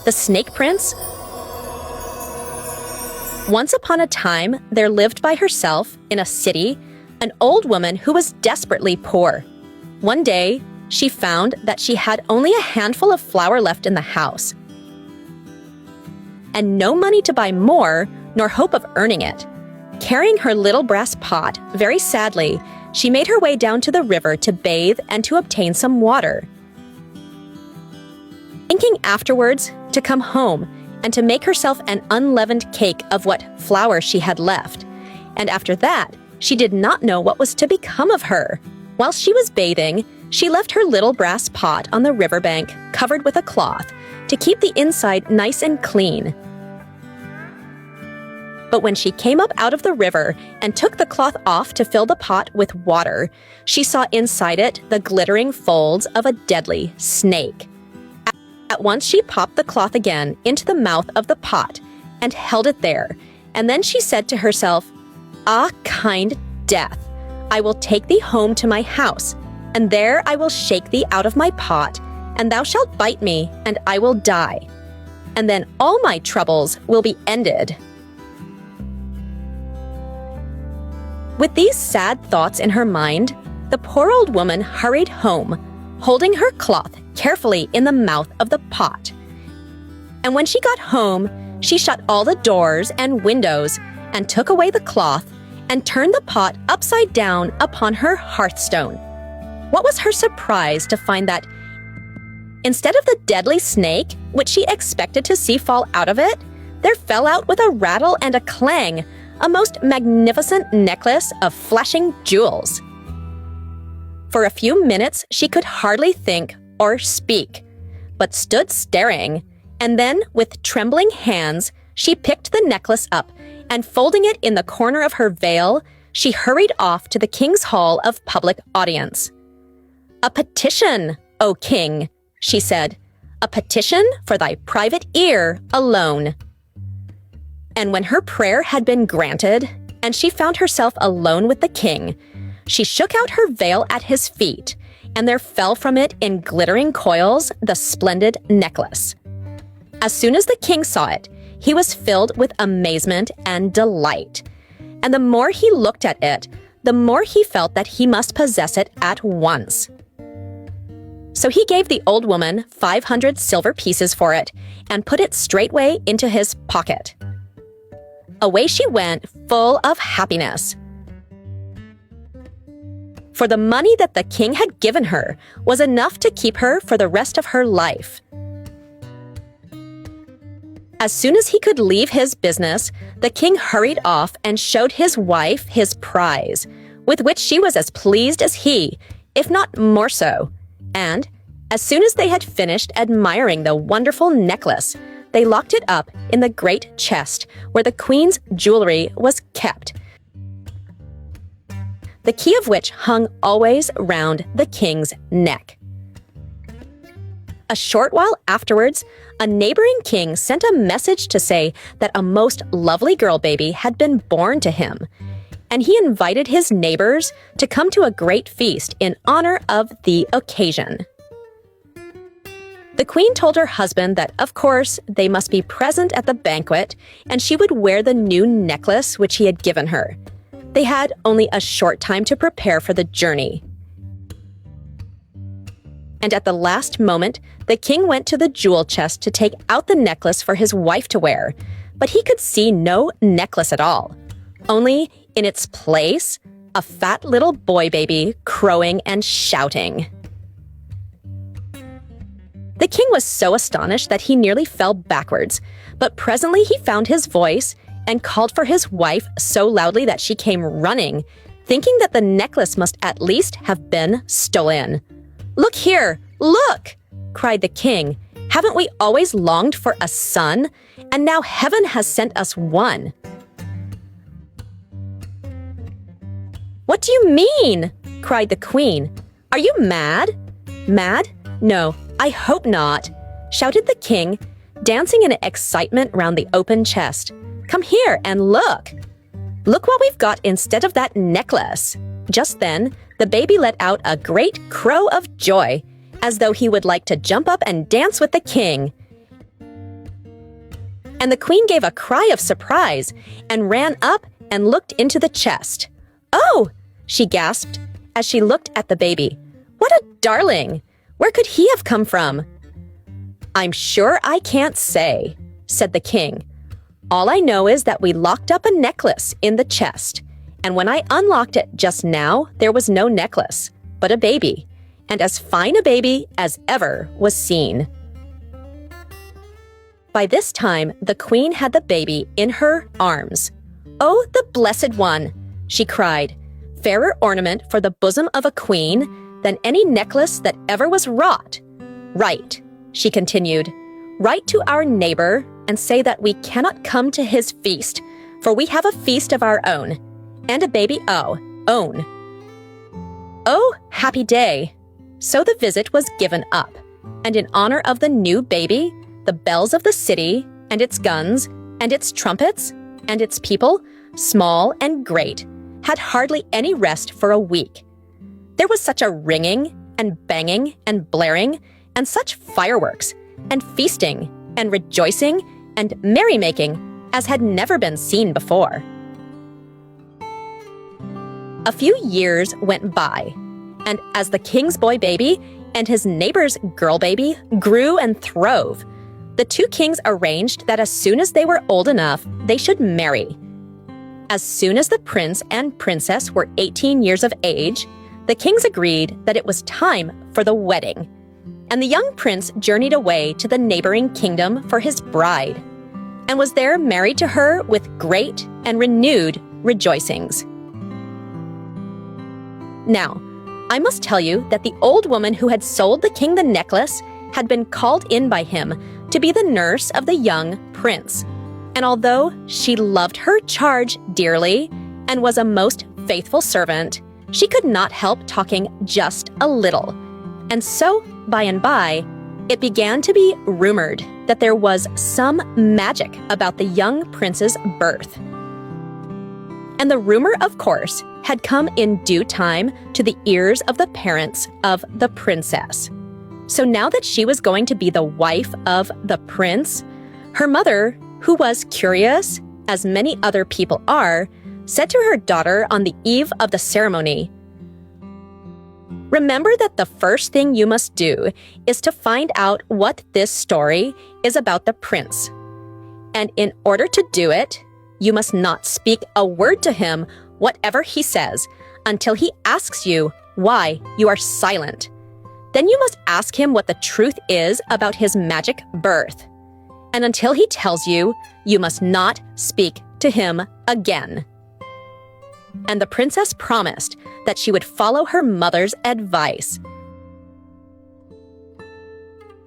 The Snake Prince? Once upon a time, there lived by herself, in a city, an old woman who was desperately poor. One day, she found that she had only a handful of flour left in the house, and no money to buy more, nor hope of earning it. Carrying her little brass pot, very sadly, she made her way down to the river to bathe and to obtain some water. Thinking afterwards to come home and to make herself an unleavened cake of what flour she had left. And after that, she did not know what was to become of her. While she was bathing, she left her little brass pot on the riverbank, covered with a cloth, to keep the inside nice and clean. But when she came up out of the river and took the cloth off to fill the pot with water, she saw inside it the glittering folds of a deadly snake. At once she popped the cloth again into the mouth of the pot and held it there, and then she said to herself, "Ah, kind death, I will take thee home to my house, and there I will shake thee out of my pot, and thou shalt bite me, and I will die. And then all my troubles will be ended." With these sad thoughts in her mind, the poor old woman hurried home, holding her cloth carefully in the mouth of the pot. And when she got home, she shut all the doors and windows and took away the cloth and turned the pot upside down upon her hearthstone. What was her surprise to find that instead of the deadly snake, which she expected to see fall out of it, there fell out with a rattle and a clang a most magnificent necklace of flashing jewels. For a few minutes she could hardly think or speak, but stood staring, and then with trembling hands she picked the necklace up, and folding it in the corner of her veil, she hurried off to the king's hall of public audience. "A petition, O king," she said, "a petition for thy private ear alone." And when her prayer had been granted, and she found herself alone with the king, she shook out her veil at his feet, and there fell from it in glittering coils the splendid necklace. As soon as the king saw it, he was filled with amazement and delight. And the more he looked at it, the more he felt that he must possess it at once. So he gave the old woman 500 silver pieces for it, and put it straightway into his pocket. Away she went, full of happiness. For the money that the king had given her was enough to keep her for the rest of her life. As soon as he could leave his business, the king hurried off and showed his wife his prize, with which she was as pleased as he, if not more so. And, as soon as they had finished admiring the wonderful necklace, they locked it up in the great chest where the queen's jewelry was kept, the key of which hung always round the king's neck. A short while afterwards, a neighboring king sent a message to say that a most lovely girl baby had been born to him, and he invited his neighbors to come to a great feast in honor of the occasion. The queen told her husband that, of course, they must be present at the banquet, and she would wear the new necklace which he had given her. They had only a short time to prepare for the journey. And at the last moment, the king went to the jewel chest to take out the necklace for his wife to wear, but he could see no necklace at all. Only, in its place, a fat little boy baby crowing and shouting. The king was so astonished that he nearly fell backwards, but presently he found his voice and called for his wife so loudly that she came running, thinking that the necklace must at least have been stolen. "Look here! Look!" cried the king. "Haven't we always longed for a son? And now heaven has sent us one." "What do you mean?" cried the queen. "Are you mad?" "Mad? No, I hope not," shouted the king, dancing in excitement round the open chest. "Come here and look. Look what we've got instead of that necklace." Just then, the baby let out a great crow of joy, as though he would like to jump up and dance with the king. and the queen gave a cry of surprise and ran up and looked into the chest. "Oh!" she gasped as she looked at the baby. "What a darling! Where could he have come from?" "I'm sure I can't say," said the king. "All I know is that we locked up a necklace in the chest, and when I unlocked it just now, there was no necklace, but a baby, and as fine a baby as ever was seen." By this time, the queen had the baby in her arms. "Oh, the blessed one!" she cried. "Fairer ornament for the bosom of a queen than any necklace that ever was wrought. Write," she continued, "write to our neighbor and say that we cannot come to his feast, for we have a feast of our own, and a baby own." Oh, happy day! So the visit was given up, and in honor of the new baby, the bells of the city, and its guns, and its trumpets, and its people, small and great, had hardly any rest for a week. There was such a ringing, and banging, and blaring, and such fireworks, and feasting, and rejoicing, and merrymaking as had never been seen before. A few years went by, and as the king's boy baby and his neighbor's girl baby grew and throve, the two kings arranged that as soon as they were old enough, they should marry. As soon as the prince and princess were 18 years of age, the kings agreed that it was time for the wedding, and the young prince journeyed away to the neighboring kingdom for his bride, and was there married to her with great and renewed rejoicings. Now, I must tell you that the old woman who had sold the king the necklace had been called in by him to be the nurse of the young prince. And although she loved her charge dearly and was a most faithful servant, she could not help talking just a little. And so, by and by, it began to be rumored that there was some magic about the young prince's birth. And the rumor, of course, had come in due time to the ears of the parents of the princess. So now that she was going to be the wife of the prince, her mother, who was curious, as many other people are, said to her daughter on the eve of the ceremony, "Remember that the first thing you must do is to find out what this story is about the prince. And in order to do it, you must not speak a word to him, whatever he says, until he asks you why you are silent. Then you must ask him what the truth is about his magic birth. And until he tells you, you must not speak to him again." And the princess promised that she would follow her mother's advice.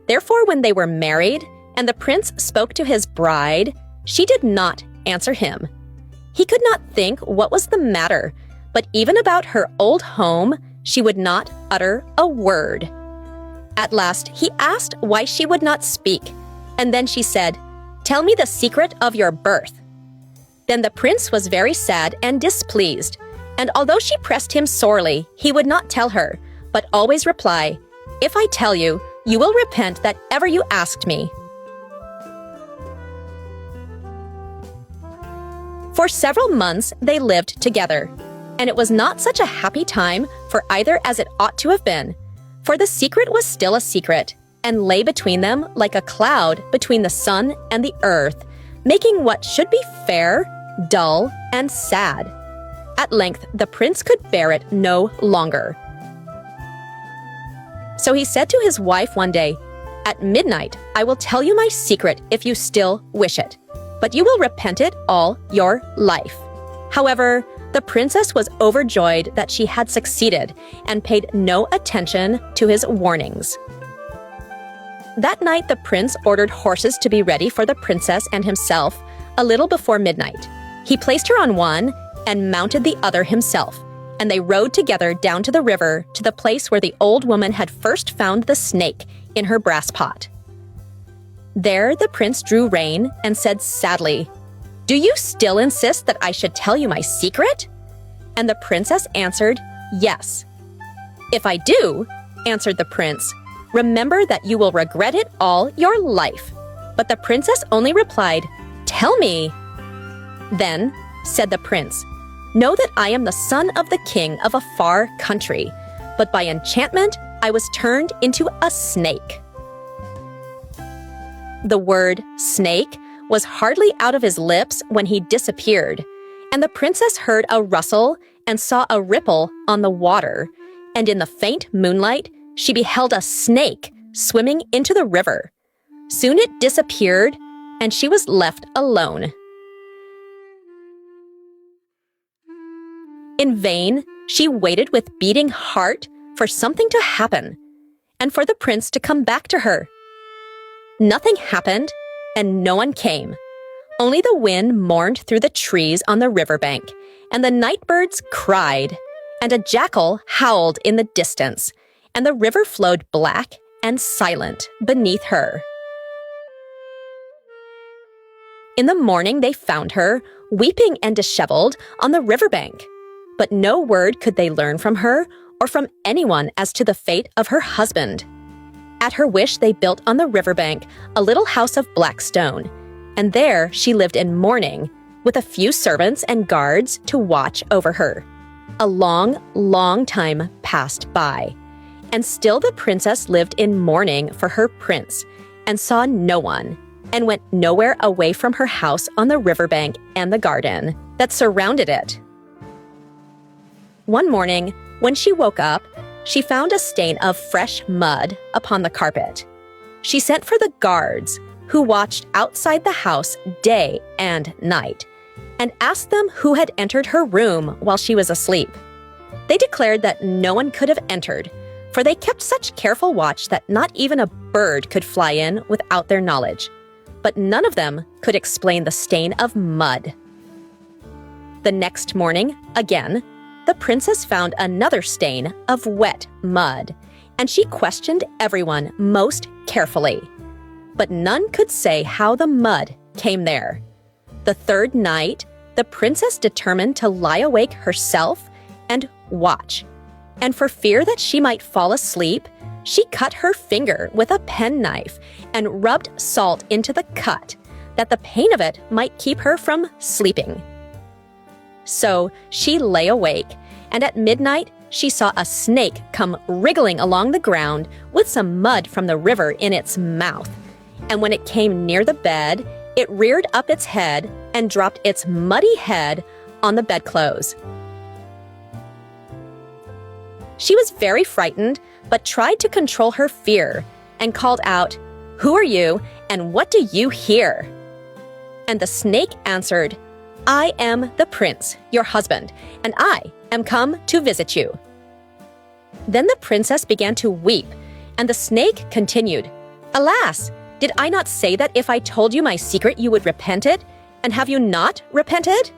Therefore, when they were married and the prince spoke to his bride, she did not answer him. He could not think what was the matter, but even about her old home, she would not utter a word. At last, he asked why she would not speak, and then she said, "Tell me the secret of your birth." Then the prince was very sad and displeased, and although she pressed him sorely, he would not tell her, but always reply, "If I tell you, you will repent that ever you asked me." For several months they lived together, and it was not such a happy time for either as it ought to have been, for the secret was still a secret, and lay between them like a cloud between the sun and the earth, making what should be fair, dull, and sad. At length the prince could bear it no longer. So he said to his wife one day, "At midnight I will tell you my secret if you still wish it, but you will repent it all your life." However, the princess was overjoyed that she had succeeded and paid no attention to his warnings. That night the prince ordered horses to be ready for the princess and himself a little before midnight. He placed her on one and mounted the other himself, and they rode together down to the river to the place where the old woman had first found the snake in her brass pot. There the prince drew rein and said sadly, "Do you still insist that I should tell you my secret?" And the princess answered, "Yes." "If I do," answered the prince, "remember that you will regret it all your life." But the princess only replied, tell me." "Then," said the prince, "know that I am the son of the king of a far country, but by enchantment I was turned into a snake." The word snake was hardly out of his lips when he disappeared, and the princess heard a rustle and saw a ripple on the water, and in the faint moonlight she beheld a snake swimming into the river. Soon it disappeared, and she was left alone. In vain, she waited with beating heart for something to happen, and for the prince to come back to her. Nothing happened, and no one came. Only the wind mourned through the trees on the riverbank, and the night birds cried, and a jackal howled in the distance, and the river flowed black and silent beneath her. In the morning they found her, weeping and disheveled, on the riverbank. But no word could they learn from her or from anyone as to the fate of her husband. At her wish they built on the riverbank a little house of black stone, and there she lived in mourning, with a few servants and guards to watch over her. A long, long time passed by, and still the princess lived in mourning for her prince, and saw no one, and went nowhere away from her house on the riverbank and the garden that surrounded it. One morning, when she woke up, she found a stain of fresh mud upon the carpet. She sent for the guards, who watched outside the house day and night, and asked them who had entered her room while she was asleep. They declared that no one could have entered, for they kept such careful watch that not even a bird could fly in without their knowledge. But none of them could explain the stain of mud. The next morning, again, the princess found another stain of wet mud, and she questioned everyone most carefully. But none could say how the mud came there. The third night, the princess determined to lie awake herself and watch. And for fear that she might fall asleep, she cut her finger with a penknife and rubbed salt into the cut, that the pain of it might keep her from sleeping. So she lay awake, and at midnight she saw a snake come wriggling along the ground with some mud from the river in its mouth. And when it came near the bed, it reared up its head and dropped its muddy head on the bedclothes. She was very frightened, but tried to control her fear and called out, "Who are you, and what do you here?" And the snake answered, "I am the prince, your husband, and I am come to visit you." Then the princess began to weep, and the snake continued, "Alas, did I not say that if I told you my secret you would repent it, and have you not repented?"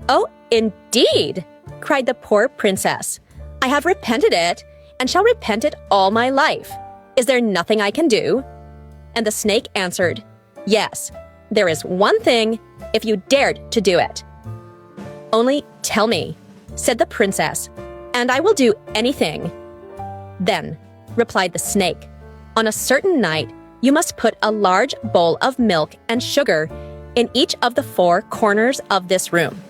"Oh, indeed," cried the poor princess. "I have repented it, and shall repent it all my life. Is there nothing I can do?" And the snake answered, "Yes, there is one thing, if you dared to do it." "Only tell me," said the princess, "and I will do anything." "Then," replied the snake, "on a certain night you must put a large bowl of milk and sugar in each of the 4 corners of this room.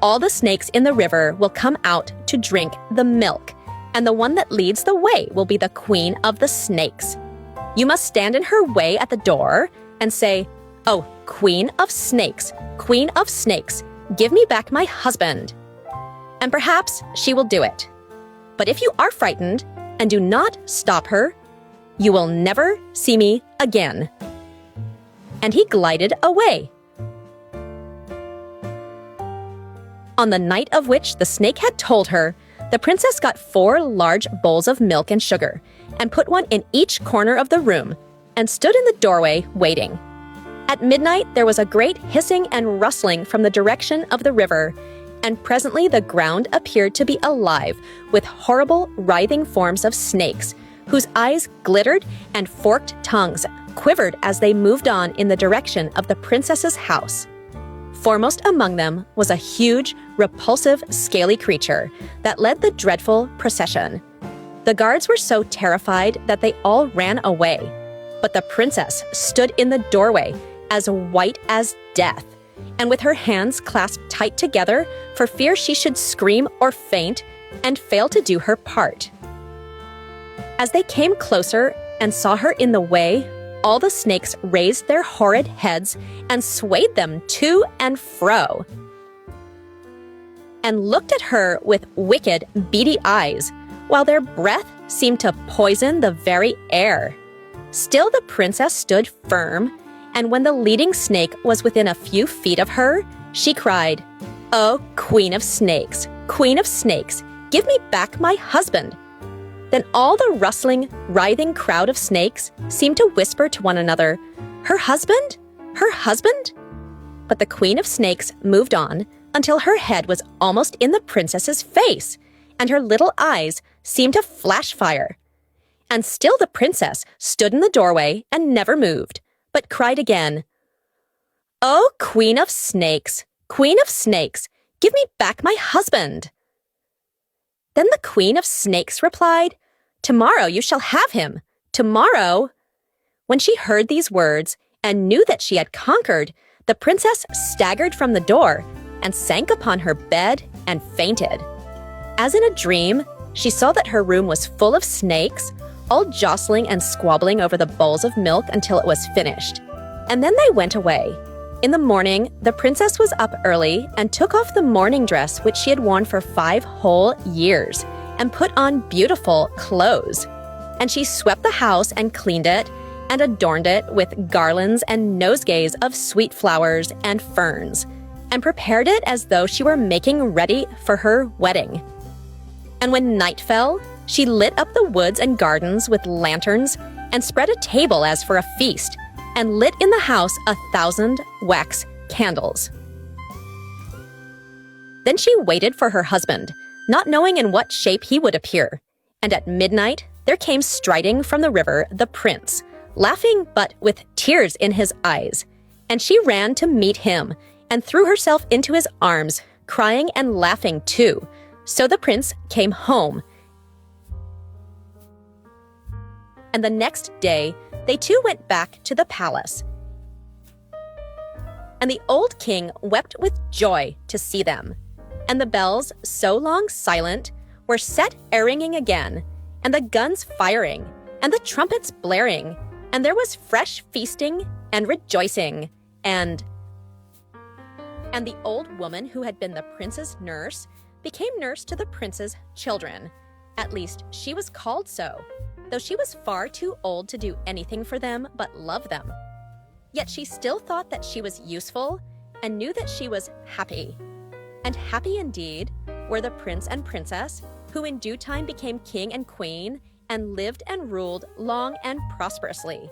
All the snakes in the river will come out to drink the milk, and the one that leads the way will be the queen of the snakes. You must stand in her way at the door and say, 'Oh, queen of snakes, give me back my husband.' And perhaps she will do it. But if you are frightened and do not stop her, you will never see me again." And he glided away. On the night of which the snake had told her, the princess got 4 large bowls of milk and sugar, and put one in each corner of the room, and stood in the doorway waiting. At midnight there was a great hissing and rustling from the direction of the river, and presently the ground appeared to be alive with horrible writhing forms of snakes, whose eyes glittered and forked tongues quivered as they moved on in the direction of the princess's house. Foremost among them was a huge, repulsive, scaly creature that led the dreadful procession. The guards were so terrified that they all ran away, But the princess stood in the doorway, as white as death, and with her hands clasped tight together for fear she should scream or faint and fail to do her part. As they came closer and saw her in the way, all the snakes raised their horrid heads and swayed them to and fro, and looked at her with wicked, beady eyes, while their breath seemed to poison the very air. Still the princess stood firm, and when the leading snake was within a few feet of her, she cried, "Oh, Queen of Snakes, give me back my husband." Then all the rustling, writhing crowd of snakes seemed to whisper to one another, "Her husband? Her husband?" But the Queen of Snakes moved on until her head was almost in the princess's face, and her little eyes seemed to flash fire. And still the princess stood in the doorway and never moved, but cried again, "Oh, Queen of Snakes, give me back my husband." Then the Queen of Snakes replied, "Tomorrow you shall have him, tomorrow." When she heard these words and knew that she had conquered, the princess staggered from the door and sank upon her bed and fainted. As in a dream, she saw that her room was full of snakes, all jostling and squabbling over the bowls of milk until it was finished. And then they went away. In the morning, the princess was up early and took off the mourning dress which she had worn for 5 whole years and put on beautiful clothes. And she swept the house and cleaned it and adorned it with garlands and nosegays of sweet flowers and ferns, and prepared it as though she were making ready for her wedding. And when night fell, she lit up the woods and gardens with lanterns and spread a table as for a feast, and lit in the house 1,000 wax candles. Then she waited for her husband, not knowing in what shape he would appear. And at midnight there came striding from the river the prince, laughing but with tears in his eyes. And she ran to meet him, and threw herself into his arms, crying and laughing too. So the prince came home. And the next day, they two went back to the palace. And the old king wept with joy to see them. And the bells, so long silent, were set a-ringing again, and the guns firing, and the trumpets blaring, and there was fresh feasting and rejoicing, and the old woman who had been the prince's nurse became nurse to the prince's children. At least she was called so, though she was far too old to do anything for them but love them. Yet she still thought that she was useful and knew that she was happy. And happy indeed were the prince and princess, who in due time became king and queen and lived and ruled long and prosperously.